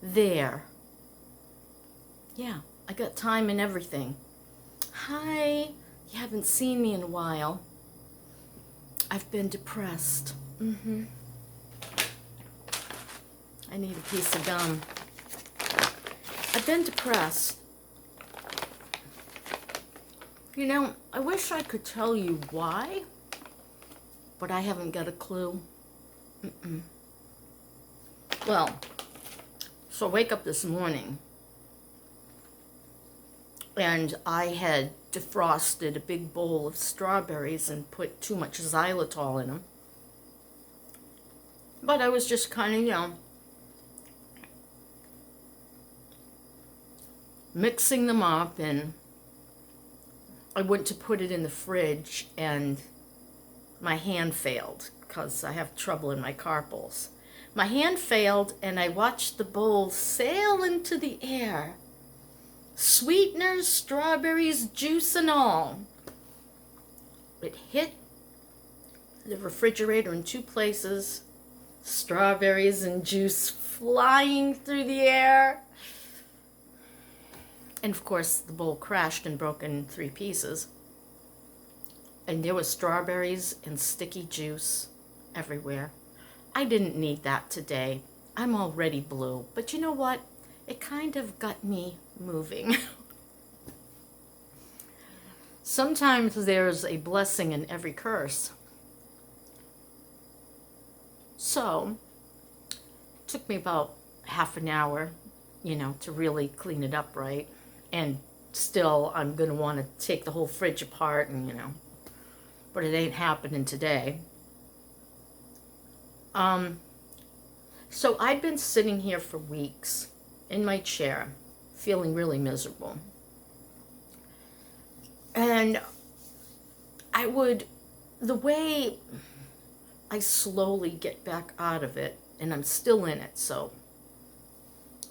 there. Yeah, I got time and everything. Hi, you haven't seen me in a while. I've been depressed. I need a piece of gum. I've been depressed. You know, I wish I could tell you why, but I haven't got a clue. Well, so I wake up this morning, and I had defrosted a big bowl of strawberries and put too much xylitol in them. But I was just kind of, mixing them up, and I went to put it in the fridge, and my hand failed because I have trouble in my carpals. My hand failed, and I watched the bowl sail into the air. Sweeteners, strawberries, juice, and all. It hit the refrigerator in two places. Strawberries and juice flying through the air. And of course, the bowl crashed and broke in 3 pieces. And there was strawberries and sticky juice everywhere. I didn't need that today. I'm already blue. But you know what? It kind of got me moving. Sometimes there's a blessing in every curse. So, it took me about half an hour, to really clean it up right. And still, I'm going to want to take the whole fridge apart and, but it ain't happening today. So I'd been sitting here for weeks in my chair, feeling really miserable. And the way I slowly get back out of it, and I'm still in it, so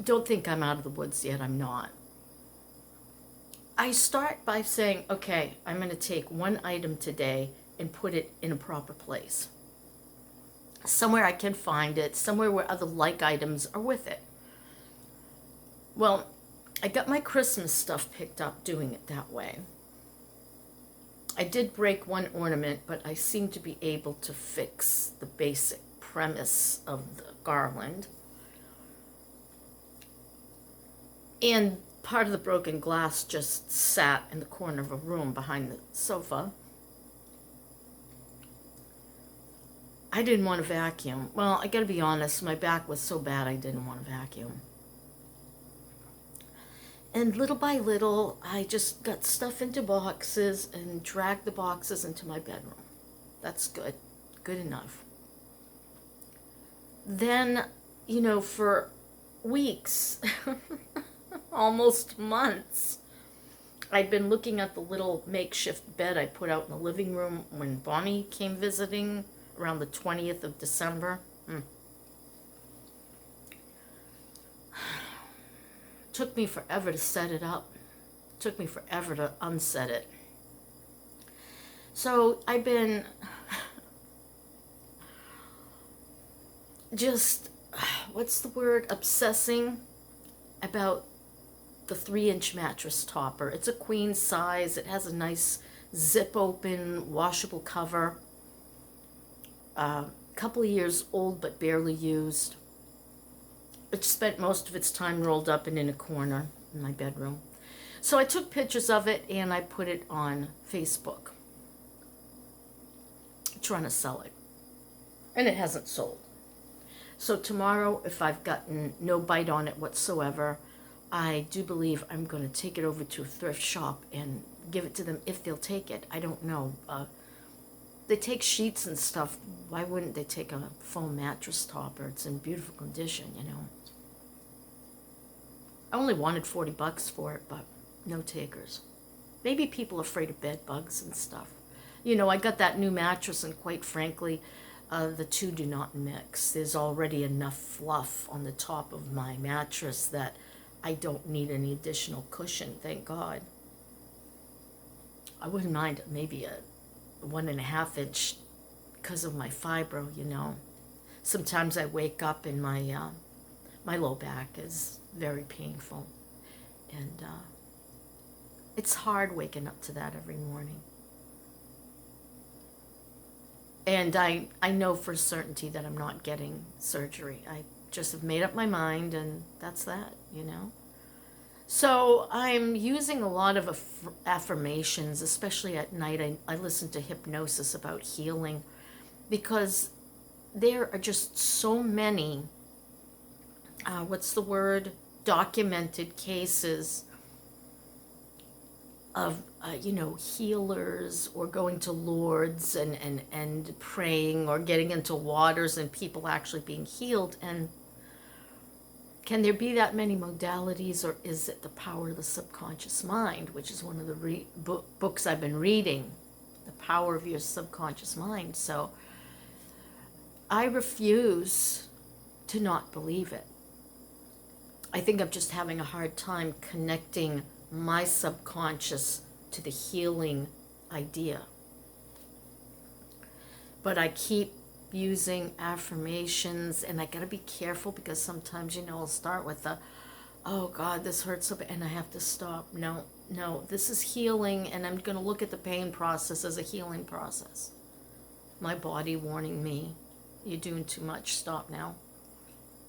don't think I'm out of the woods yet, I'm not. I start by saying, okay, I'm going to take one item today and put it in a proper place. Somewhere I can find it, somewhere where other like items are with it. Well, I got my Christmas stuff picked up doing it that way. I did break one ornament, but I seem to be able to fix the basic premise of the garland. And part of the broken glass just sat in the corner of a room behind the sofa. I didn't want to vacuum. Well, I gotta be honest, my back was so bad I didn't want to vacuum. And little by little, I just got stuff into boxes and dragged the boxes into my bedroom. That's good. Good enough. Then, for weeks, almost months, I'd been looking at the little makeshift bed I put out in the living room when Bonnie came visiting around the 20th of December. Took me forever to set it up. Took me forever to unset it. So I've been just, obsessing about the 3-inch mattress topper. It's a queen size. It has a nice zip open, washable cover. Couple of years old but barely used. It spent most of its time rolled up and in a corner in my bedroom. So I took pictures of it and I put it on Facebook, trying to sell it. And it hasn't sold. So tomorrow, if I've gotten no bite on it whatsoever, I do believe I'm going to take it over to a thrift shop and give it to them if they'll take it. I don't know. They take sheets and stuff. Why wouldn't they take a foam mattress topper? It's in beautiful condition, I only wanted $40 for it, but no takers. Maybe people are afraid of bed bugs and stuff. I got that new mattress, and quite frankly, the two do not mix. There's already enough fluff on the top of my mattress that I don't need any additional cushion, thank God. I wouldn't mind maybe a 1.5 inch because of my fibro, Sometimes I wake up and my My low back is very painful. And it's hard waking up to that every morning. And I know for certainty that I'm not getting surgery. I just have made up my mind, and that's that, you know. So I'm using a lot of affirmations, especially at night. I listen to hypnosis about healing because there are just so many, what's the word, documented cases of, healers or going to Lourdes and praying or getting into waters and people actually being healed. And can there be that many modalities, or is it the power of the subconscious mind, which is one of the books I've been reading, The Power of Your Subconscious Mind? So I refuse to not believe it. I think I'm just having a hard time connecting my subconscious to the healing idea. But I keep using affirmations, and I gotta be careful because sometimes, I'll start with oh God, this hurts so bad, and I have to stop. No, this is healing, and I'm gonna look at the pain process as a healing process. My body warning me, you're doing too much, stop now.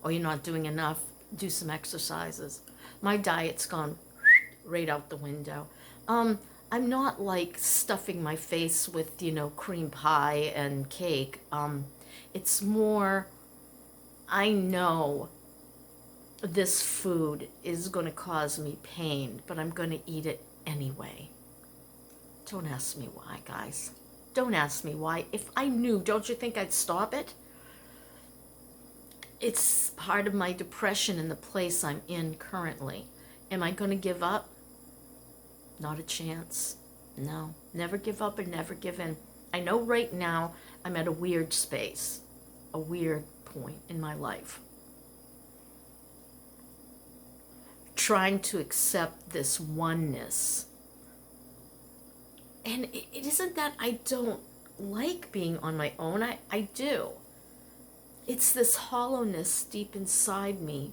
Or you're not doing enough, do some exercises. My diet's gone right out the window. I'm not like stuffing my face with, cream pie and cake. It's more, I know this food is going to cause me pain, but I'm going to eat it anyway. Don't ask me why, guys. Don't ask me why. If I knew, don't you think I'd stop it? It's part of my depression in the place I'm in currently. Am I going to give up? Not a chance. No, never give up and never give in. I know right now I'm at a weird space, a weird point in my life. Trying to accept this oneness. And it isn't that I don't like being on my own. I do. It's this hollowness deep inside me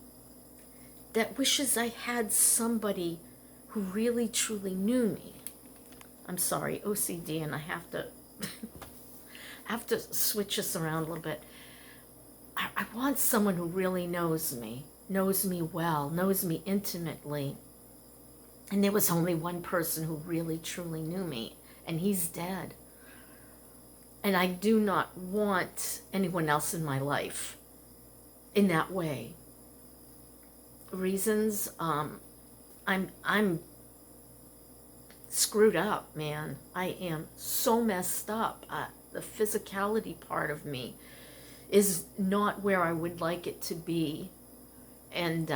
that wishes I had somebody who really truly knew me. I'm sorry, OCD, and I have to switch this around a little bit. I want someone who really knows me well, knows me intimately. And there was only one person who really truly knew me, and he's dead. And I do not want anyone else in my life in that way. Reasons, I'm screwed up, man. I am so messed up. The physicality part of me is not where I would like it to be. And,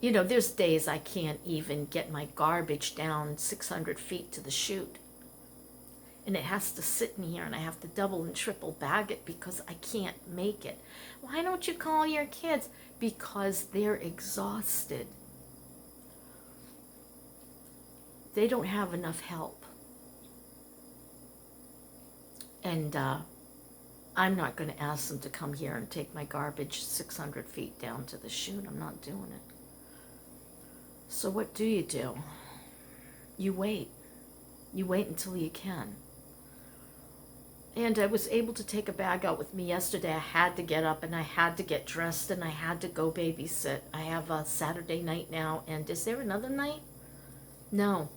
there's days I can't even get my garbage down 600 feet to the chute. And it has to sit in here, and I have to double and triple bag it because I can't make it. Why don't you call your kids? Because they're exhausted. They don't have enough help. And I'm not going to ask them to come here and take my garbage 600 feet down to the chute. I'm not doing it. So what do? You wait. You wait until you can. And I was able to take a bag out with me yesterday. I had to get up and I had to get dressed and I had to go babysit. I have a Saturday night now, and is there another night? No.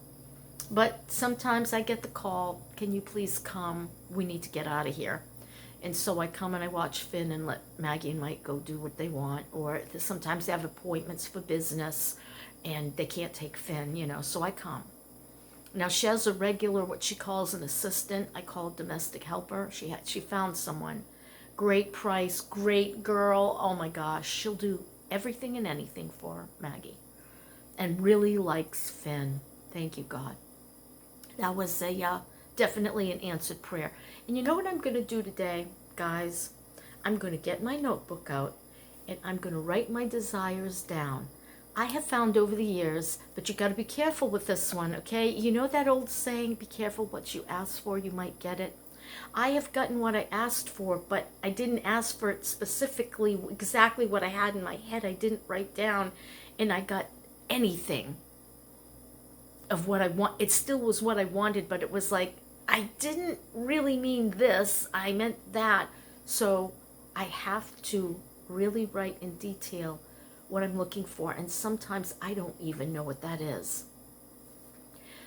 But sometimes I get the call, can you please come? We need to get out of here. And so I come and I watch Finn and let Maggie and Mike go do what they want. Or sometimes they have appointments for business and they can't take Finn, so I come. Now she has a regular, what she calls an assistant. I call it domestic helper. She found someone. Great price, great girl. Oh my gosh, she'll do everything and anything for Maggie. And really likes Finn. Thank you, God. That was definitely an answered prayer. And you know what I'm going to do today, guys? I'm going to get my notebook out and I'm going to write my desires down. I have found over the years, but you got to be careful with this one, okay? You know that old saying, be careful what you ask for, you might get it. I have gotten what I asked for, but I didn't ask for it specifically, exactly what I had in my head. I didn't write down, and I got anything of what I want. It still was what I wanted, but it was like, I didn't really mean this, I meant that. So I have to really write in detail what I'm looking for, and sometimes I don't even know what that is.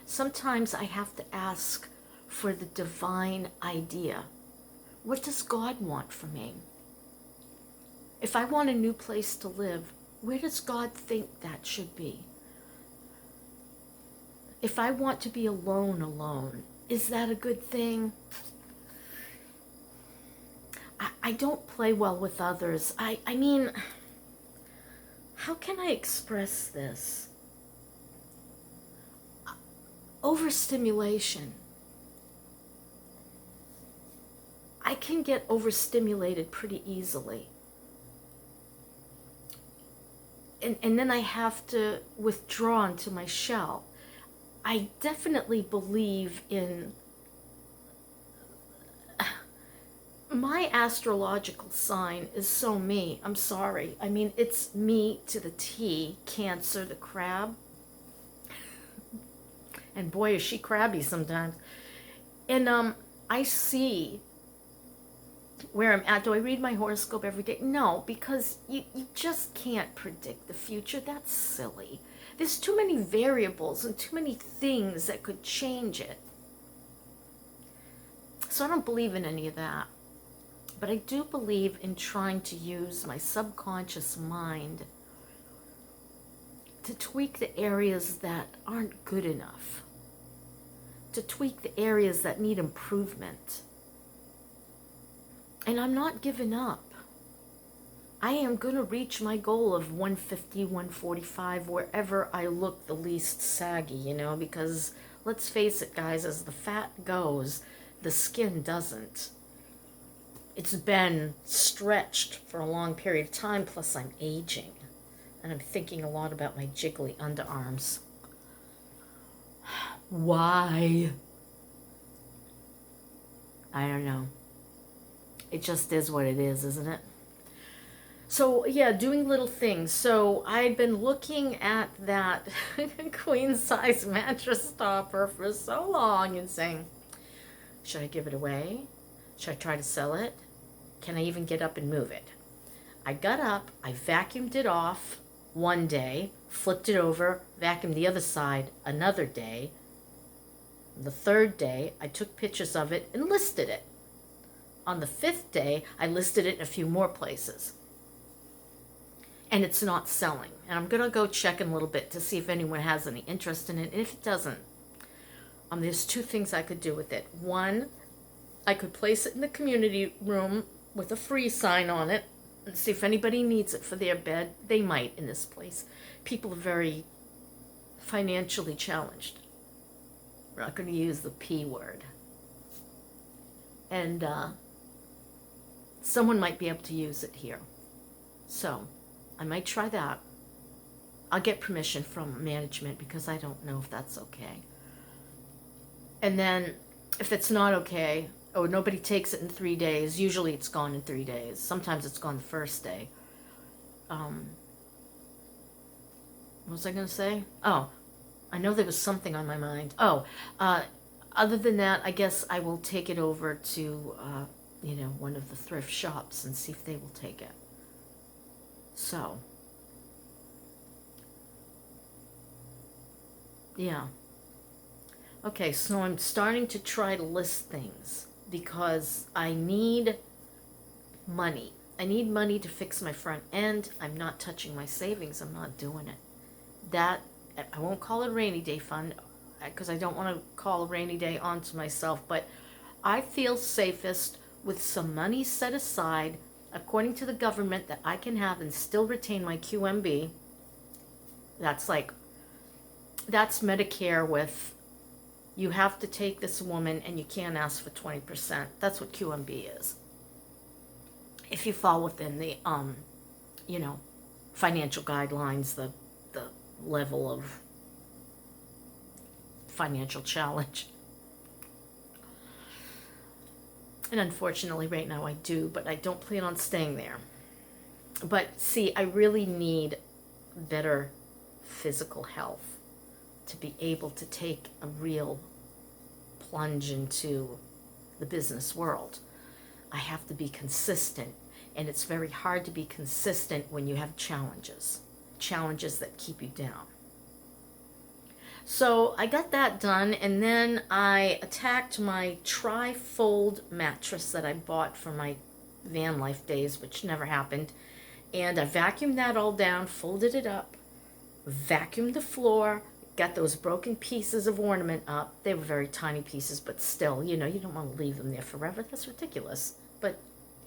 Sometimes I have to ask for the divine idea. What does God want for me? If I want a new place to live, where does God think that should be? If I want to be alone, is that a good thing? I don't play well with others. I mean, how can I express this? Overstimulation. I can get overstimulated pretty easily. And then I have to withdraw into my shell. I definitely believe in my astrological sign is so me. I'm sorry. I mean, it's me to the T, Cancer, the crab. And boy, is she crabby sometimes. And I see where I'm at. Do I read my horoscope every day? No, because you just can't predict the future. That's silly. There's too many variables and too many things that could change it. So I don't believe in any of that. But I do believe in trying to use my subconscious mind to tweak the areas that aren't good enough, to tweak the areas that need improvement. And I'm not giving up. I am going to reach my goal of 150, 145, wherever I look the least saggy, because let's face it, guys, as the fat goes, the skin doesn't. It's been stretched for a long period of time, plus I'm aging. And I'm thinking a lot about my jiggly underarms. Why? I don't know. It just is what it is, isn't it? So, yeah, doing little things. So, I'd been looking at that queen-size mattress topper for so long and saying, should I give it away? Should I try to sell it? Can I even get up and move it? I got up, I vacuumed it off one day, flipped it over, vacuumed the other side another day. The third day, I took pictures of it and listed it. On the fifth day, I listed it in a few more places. And it's not selling. And I'm going to go check in a little bit to see if anyone has any interest in it. And if it doesn't, there's two things I could do with it. One, I could place it in the community room with a free sign on it and see if anybody needs it for their bed. They might in this place. People are very financially challenged. We're not going to use the P word. And someone might be able to use it here. So I might try that. I'll get permission from management because I don't know if that's okay. And then if it's not okay, or nobody takes it in 3 days, usually it's gone in 3 days. Sometimes it's gone the first day. What was I going to say? Oh, I know there was something on my mind. Other than that, I guess I will take it over to, one of the thrift shops and see if they will take it. So, yeah. Okay, so I'm starting to try to list things because I need money. I need money to fix my front end. I'm not touching my savings. I'm not doing it. That, I won't call it a rainy day fund because I don't want to call a rainy day onto myself, but I feel safest with some money set aside according to the government that I can have and still retain my QMB. That's Medicare with, you have to take this woman and you can't ask for 20%. That's what QMB is. If you fall within the, financial guidelines, the level of financial challenge. And unfortunately, right now I do, but I don't plan on staying there. But see, I really need better physical health to be able to take a real plunge into the business world. I have to be consistent, and it's very hard to be consistent when you have challenges that keep you down. So I got that done, and then I attacked my tri-fold mattress that I bought for my van life days, which never happened. And I vacuumed that all down, folded it up, vacuumed the floor, got those broken pieces of ornament up. They were very tiny pieces, but still, you don't want to leave them there forever. That's ridiculous. But,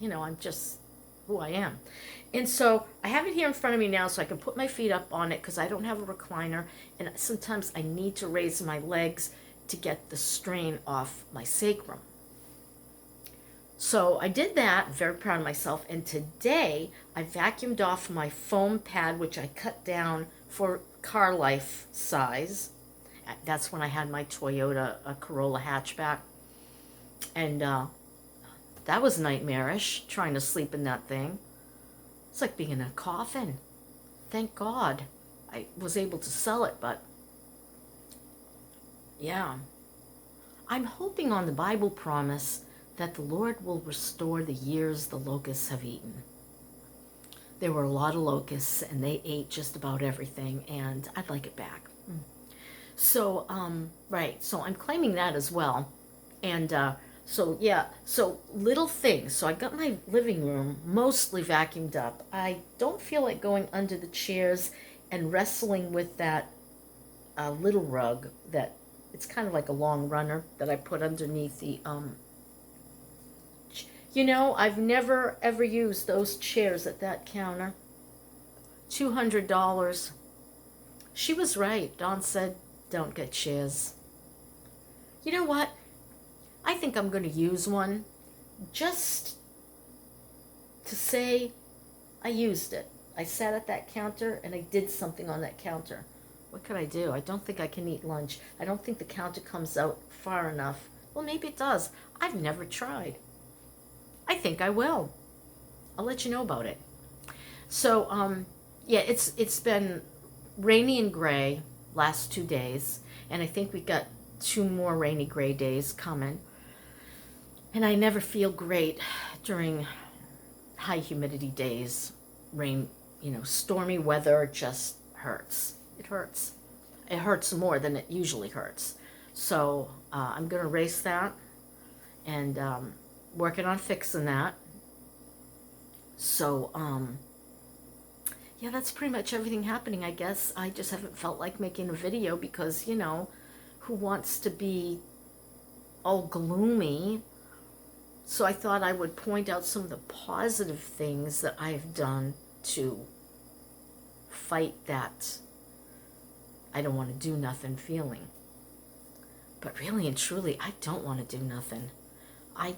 I'm just who I am. And so I have it here in front of me now so I can put my feet up on it because I don't have a recliner. And sometimes I need to raise my legs to get the strain off my sacrum. So I did that, very proud of myself. And today I vacuumed off my foam pad, which I cut down for car life size. That's when I had my Toyota Corolla hatchback. And that was nightmarish, trying to sleep in that thing. It's like being in a coffin. Thank God I was able to sell it, but yeah. I'm hoping on the Bible promise that the Lord will restore the years the locusts have eaten. There were a lot of locusts, and they ate just about everything, and I'd like it back. So, right, so I'm claiming that as well. And so little things. So I got my living room mostly vacuumed up. I don't feel like going under the chairs and wrestling with that little rug that, it's kind of like a long runner that I put underneath the, I've never ever used those chairs at that counter. $200. She was right. Dawn said, don't get chairs. You know what? I think I'm going to use one just to say I used it. I sat at that counter and I did something on that counter. What could I do? I don't think I can eat lunch. I don't think the counter comes out far enough. Well, maybe it does. I've never tried. I think I will. I'll let you know about it. So, yeah, it's been rainy and gray last 2 days, and I think we got 2 more rainy gray days coming. And I never feel great during high humidity days. Rain, stormy weather just hurts. It hurts. It hurts more than it usually hurts. So I'm going to erase that and working on fixing that. So, yeah, that's pretty much everything happening, I guess. I just haven't felt like making a video because, who wants to be all gloomy? So I thought I would point out some of the positive things that I've done to fight that I don't want to do nothing feeling. But really and truly, I don't want to do nothing. I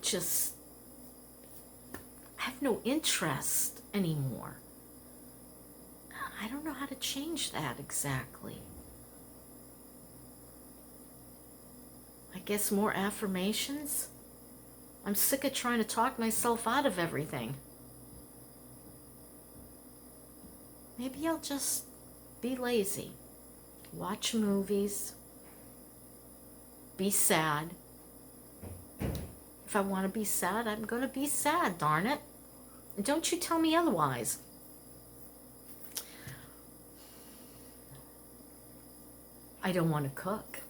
have no interest anymore. I don't know how to change that exactly. I guess more affirmations? I'm sick of trying to talk myself out of everything. Maybe I'll just be lazy. Watch movies. Be sad. If I want to be sad, I'm going to be sad, darn it. And don't you tell me otherwise. I don't want to cook.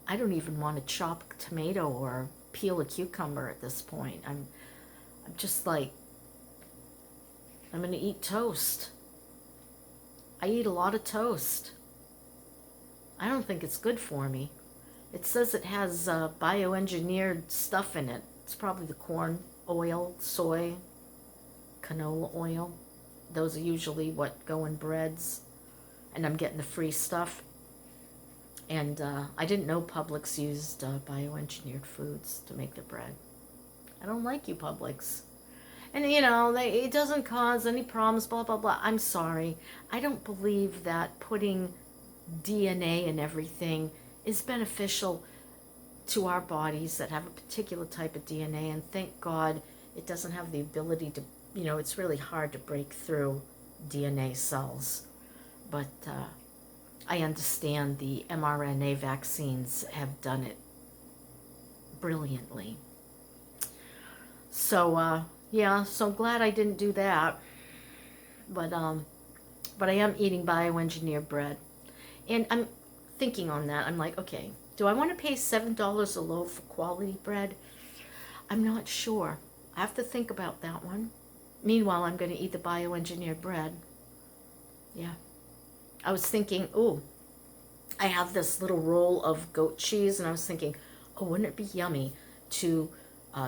I don't even want to chop a tomato or peel a cucumber at this point. I'm just like, I'm going to eat toast. I eat a lot of toast. I don't think it's good for me. It says it has bioengineered stuff in it. It's probably the corn oil, soy, canola oil. Those are usually what go in breads. And I'm getting the free stuff. And I didn't know Publix used bioengineered foods to make their bread. I don't like you, Publix. And, it doesn't cause any problems, blah, blah, blah. I'm sorry. I don't believe that putting DNA in everything is beneficial to our bodies that have a particular type of DNA, and thank God it doesn't have the ability to, it's really hard to break through DNA cells. But I understand the mRNA vaccines have done it brilliantly. So, yeah, so glad I didn't do that. But I am eating bioengineered bread. And I'm thinking on that. I'm like, okay, do I want to pay $7 a loaf for quality bread? I'm not sure. I have to think about that one. Meanwhile, I'm going to eat the bioengineered bread. Yeah. I was thinking, oh, I have this little roll of goat cheese, and I was thinking, oh, wouldn't it be yummy to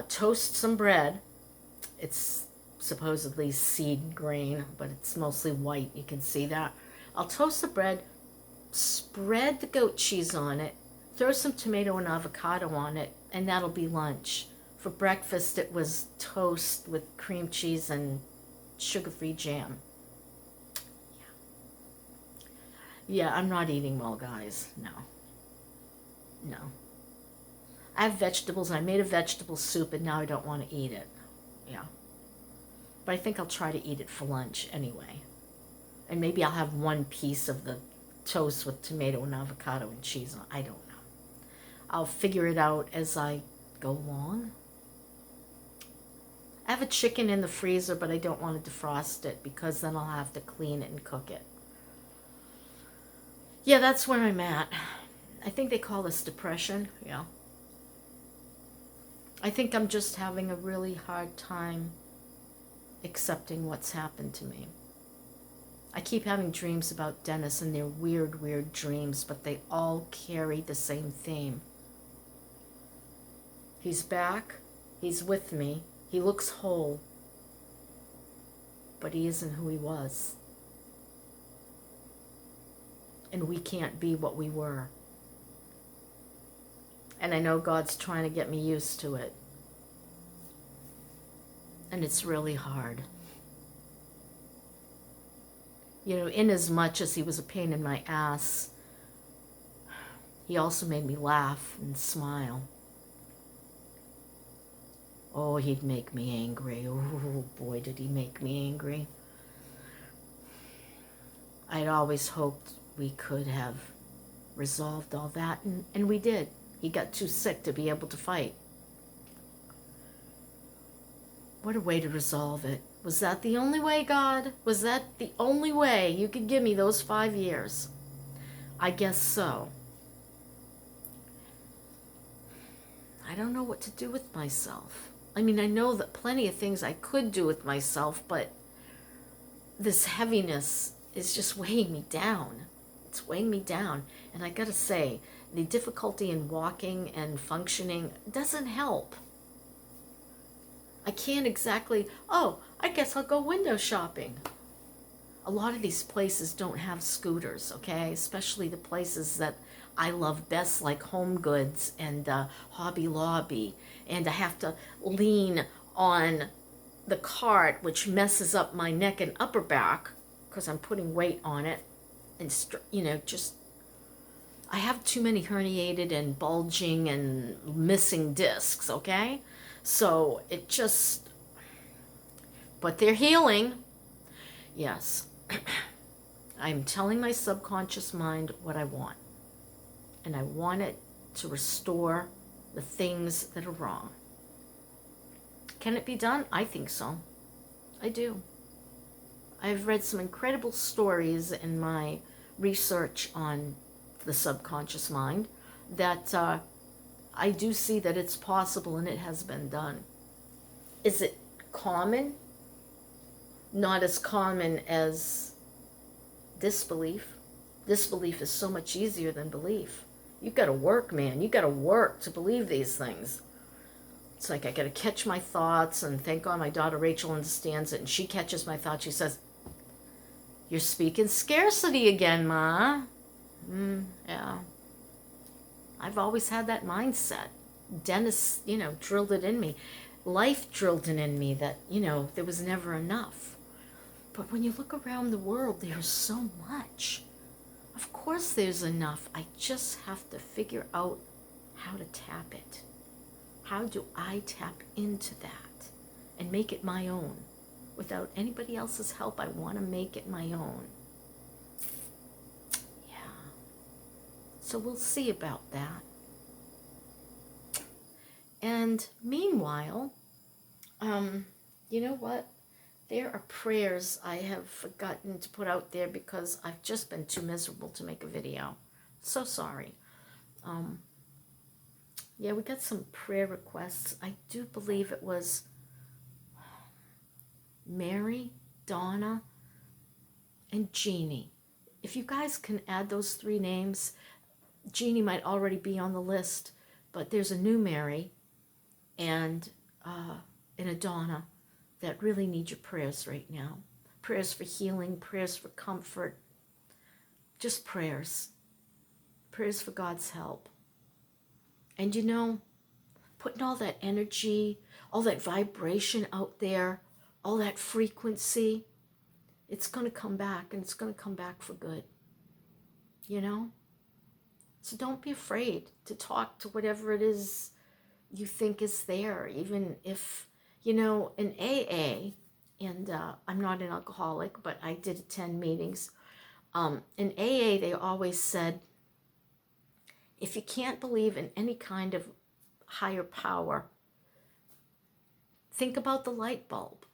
toast some bread? It's supposedly seed grain, but it's mostly white. You can see that. I'll toast the bread, spread the goat cheese on it, throw some tomato and avocado on it, and that'll be lunch. For breakfast, it was toast with cream cheese and sugar-free jam. Yeah, I'm not eating well, guys. No. I have vegetables. I made a vegetable soup, and now I don't want to eat it. Yeah. But I think I'll try to eat it for lunch anyway. And maybe I'll have one piece of the toast with tomato and avocado and cheese on. I don't know. I'll figure it out as I go along. I have a chicken in the freezer, but I don't want to defrost it because then I'll have to clean it and cook it. Yeah, that's where I'm at. I think they call this depression. Yeah. I think I'm just having a really hard time accepting what's happened to me. I keep having dreams about Dennis, and they're weird, weird dreams, but they all carry the same theme. He's back. He's with me. He looks whole. But he isn't who he was. And we can't be what we were. And I know God's trying to get me used to it. And it's really hard. In as much as he was a pain in my ass, he also made me laugh and smile. Oh, he'd make me angry. Oh, boy, did he make me angry. I'd always hoped we could have resolved all that, and we did. He got too sick to be able to fight. What a way to resolve it. Was that the only way, God? Was that the only way you could give me those 5 years? I guess so. I don't know what to do with myself. I mean, I know that plenty of things I could do with myself, but this heaviness is just weighing me down. It's weighing me down. And I gotta say, the difficulty in walking and functioning doesn't help. I can't exactly, I guess I'll go window shopping. A lot of these places don't have scooters, okay? Especially the places that I love best, like Home Goods and Hobby Lobby. And I have to lean on the cart, which messes up my neck and upper back because I'm putting weight on it. And, I have too many herniated and bulging and missing discs, okay? So but they're healing. Yes. I'm telling my subconscious mind what I want. And I want it to restore the things that are wrong. Can it be done? I think so. I do. I've read some incredible stories in my research on the subconscious mind that I do see that it's possible and it has been done. Is it common? Not as common as disbelief. Disbelief is so much easier than belief. You gotta work, man. You gotta work to believe these things. It's like I gotta catch my thoughts, and thank God my daughter Rachel understands it, and she catches my thoughts. She says, "You're speaking scarcity again, Ma." Yeah. I've always had that mindset. Dennis, drilled it in me. Life drilled it in me that, there was never enough. But when you look around the world, there's so much. Of course there's enough. I just have to figure out how to tap it. How do I tap into that and make it my own? Without anybody else's help, I want to make it my own. Yeah. So we'll see about that. And meanwhile, you know what? There are prayers I have forgotten to put out there because I've just been too miserable to make a video. So sorry. Yeah, we got some prayer requests. I do believe it was Mary, Donna, and Jeannie. If you guys can add those 3 names, Jeannie might already be on the list, but there's a new Mary and a Donna that really need your prayers right now. Prayers for healing, prayers for comfort, just prayers. Prayers for God's help. And you know, putting all that energy, all that vibration out there, all that frequency, it's going to come back, and it's going to come back for good. You know? So don't be afraid to talk to whatever it is you think is there, even if, you know, in AA, and I'm not an alcoholic, but I did attend meetings. In AA, they always said, if you can't believe in any kind of higher power, think about the light bulb.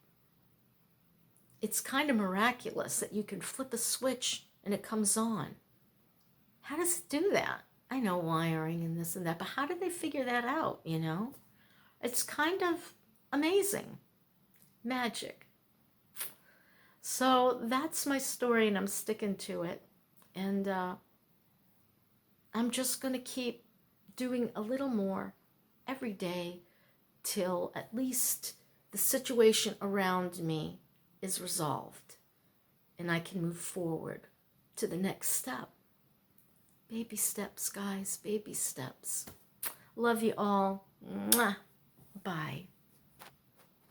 It's kind of miraculous that you can flip a switch and it comes on. How does it do that? I know wiring and this and that, but how did they figure that out, you know? It's kind of amazing. Magic. So that's my story, and I'm sticking to it. And I'm just going to keep doing a little more every day till at least the situation around me is resolved and I can move forward to the next step. Baby steps, guys, baby steps. Love you all. Mwah. Bye.